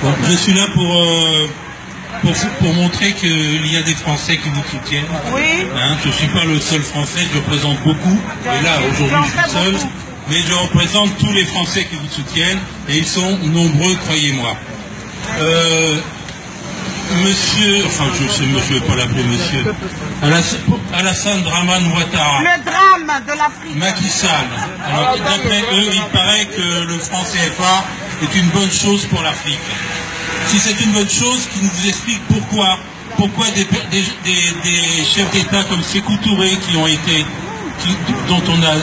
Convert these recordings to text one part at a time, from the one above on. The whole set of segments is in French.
Bon, je suis là pour montrer qu'il y a des Français qui vous soutiennent. Oui. Hein, je ne suis pas le seul Français, je représente beaucoup. Et là, aujourd'hui, je suis seul. Mais je représente tous les Français qui vous soutiennent. Et ils sont nombreux, croyez-moi. Monsieur, enfin je ne vais pas l'appeler monsieur, Alassane Dramane Ouattara. Le drame de l'Afrique. Macky Sall. Alors d'après eux, il paraît que le franc CFA est une bonne chose pour l'Afrique. Si c'est une bonne chose, qu'ils nous expliquent pourquoi des chefs d'État comme Sékou Touré dont on a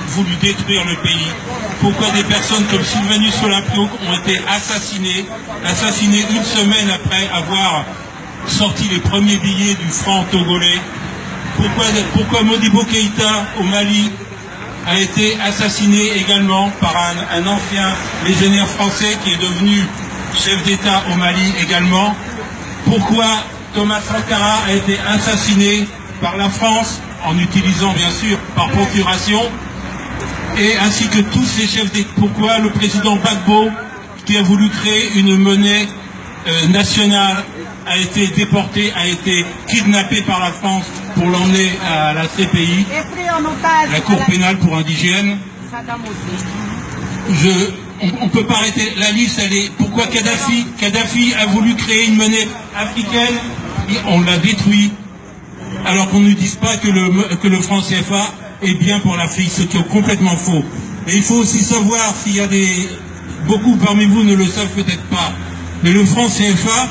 voulu détruire le pays, pourquoi des personnes comme Sylvanus Olympio ont été assassinés une semaine après avoir sorti les premiers billets du franc togolais, pourquoi Modibo Keïta au Mali a été assassiné également par un ancien légionnaire français qui est devenu chef d'État au Mali également, pourquoi Thomas Sankara a été assassiné par la France en utilisant bien sûr par procuration, et ainsi que tous ces chefs d'État. Pourquoi le président Gbagbo, qui a voulu créer une monnaie nationale, a été déporté, a été kidnappé par la France pour l'emmener à la CPI, la Cour pénale pour indigènes. On ne peut pas arrêter la liste. Pourquoi Kadhafi a voulu créer une monnaie africaine, on l'a détruit, alors qu'on ne dise pas que le franc CFA est bien pour l'Afrique, ce qui est complètement faux. Et il faut aussi savoir, s'il y a beaucoup parmi vous ne le savent peut-être pas, mais le franc CFA,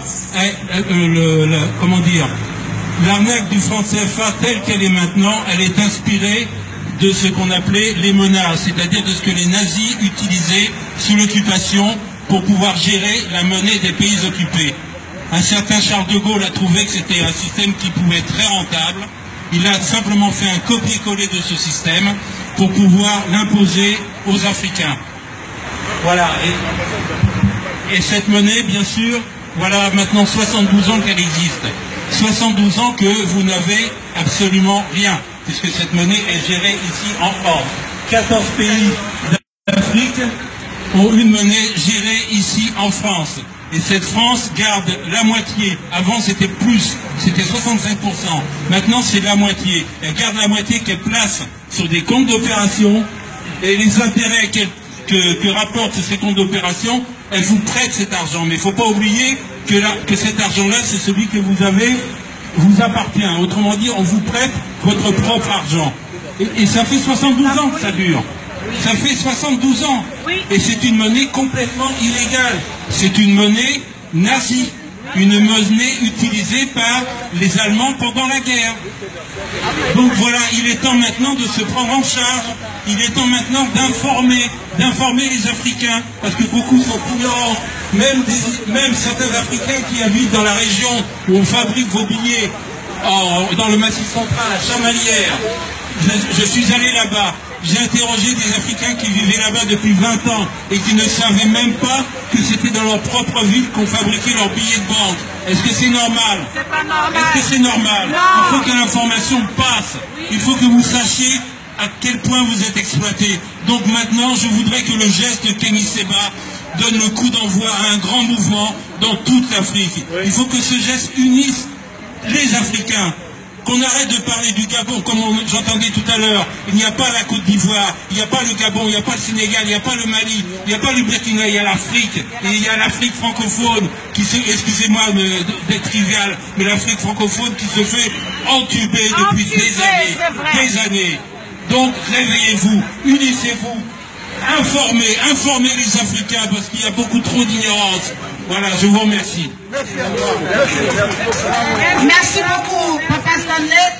l'arnaque du franc CFA telle qu'elle est maintenant, elle est inspirée de ce qu'on appelait les menaces, c'est-à-dire de ce que les nazis utilisaient sous l'occupation pour pouvoir gérer la monnaie des pays occupés. Un certain Charles de Gaulle a trouvé que c'était un système qui pouvait être très rentable. Il a simplement fait un copier-coller de ce système pour pouvoir l'imposer aux Africains. Voilà. Et cette monnaie, bien sûr, voilà maintenant 72 ans qu'elle existe. 72 ans que vous n'avez absolument rien, puisque cette monnaie est gérée ici en France. 14 pays d'Afrique ont une monnaie gérée ici en France. Et cette France garde la moitié. Avant, c'était plus, c'était 65%. Maintenant, c'est la moitié. Elle garde la moitié qu'elle place sur des comptes d'opération. Et les intérêts que rapportent ces comptes d'opération, elle vous prête cet argent. Mais il ne faut pas oublier que cet argent-là, c'est celui que vous avez, vous appartient. Autrement dit, on vous prête votre propre argent. Et ça fait 72 ans que ça dure. Ça fait 72 ans. Et c'est une monnaie complètement illégale. C'est une monnaie nazie. Une monnaie utilisée par les Allemands pendant la guerre. Donc voilà, il est temps maintenant de se prendre en charge. Il est temps maintenant d'informer les Africains. Parce que beaucoup sont ignorants. Même certains Africains qui habitent dans la région où on fabrique vos billets, dans le Massif central, à Chamalières. Je suis allé là-bas. J'ai interrogé des Africains qui vivaient là-bas depuis 20 ans et qui ne savaient même pas que c'était dans leur propre ville qu'on fabriquait leurs billets de banque. Est-ce que c'est normal? C'est pas normal. Est-ce que c'est normal? Non. Il faut que l'information passe. Il faut que vous sachiez à quel point vous êtes exploité. Donc maintenant, je voudrais que le geste de Kémy Séba donne le coup d'envoi à un grand mouvement dans toute l'Afrique. Il faut que ce geste unisse les Africains. Qu'on arrête de parler du Gabon, comme j'entendais tout à l'heure. Il n'y a pas la Côte d'Ivoire, il n'y a pas le Gabon, il n'y a pas le Sénégal, il n'y a pas le Mali, il n'y a pas le Burkina, il y a l'Afrique. Et il y a l'Afrique francophone, excusez-moi d'être trivial, mais l'Afrique francophone qui se fait entuber depuis des années. Donc réveillez-vous, unissez-vous, informez les Africains, parce qu'il y a beaucoup trop d'ignorance. Voilà, je vous remercie. Merci beaucoup, Papa Stanley.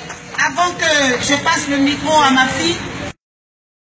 Avant que je passe le micro à ma fille,